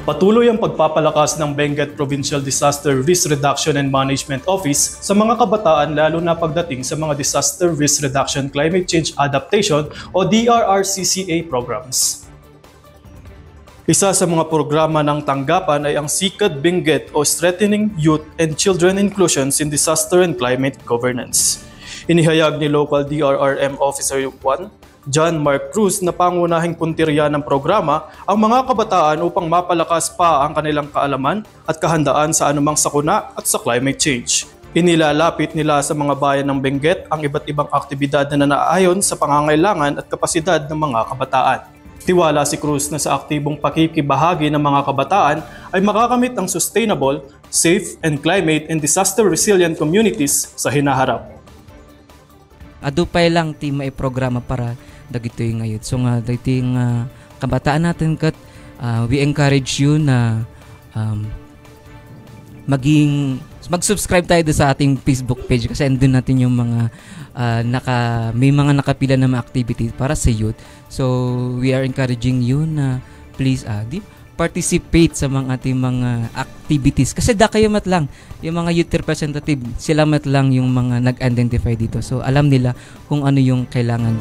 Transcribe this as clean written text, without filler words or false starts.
Patuloy ang pagpapalakas ng Benguet Provincial Disaster Risk Reduction and Management Office sa mga kabataan lalo na pagdating sa mga Disaster Risk Reduction Climate Change Adaptation o DRRCCA programs. Isa sa mga programa ng tanggapan ay ang Sikad Benguet o Strengthening Youth and Children Inclusions in Disaster and Climate Governance. Inihayag ni Local DRRM Officer 1, John Mark Cruz na pangunahing puntirya ng programa ang mga kabataan upang mapalakas pa ang kanilang kaalaman at kahandaan sa anumang sakuna at sa climate change. Inilalapit nila sa mga bayan ng Benguet ang iba't ibang aktibidad na naaayon sa pangangailangan at kapasidad ng mga kabataan. Tiwala si Cruz na sa aktibong pakikibahagi ng mga kabataan ay makakamit ang sustainable, safe, and climate and disaster-resilient communities sa hinaharap. Adupay lang ti may programa para dagitoy ngayon. So nga dating kabataan natin kat we encourage you na mag-subscribe tayo sa ating Facebook page kasi andun natin yung mga may mga nakapila na mga activities para sa youth. So we are encouraging you na please participate sa mga ating mga activities. Kasi kayo mat lang, yung mga youth representative, sila mat lang yung mga nag-identify dito. So alam nila kung ano yung kailangan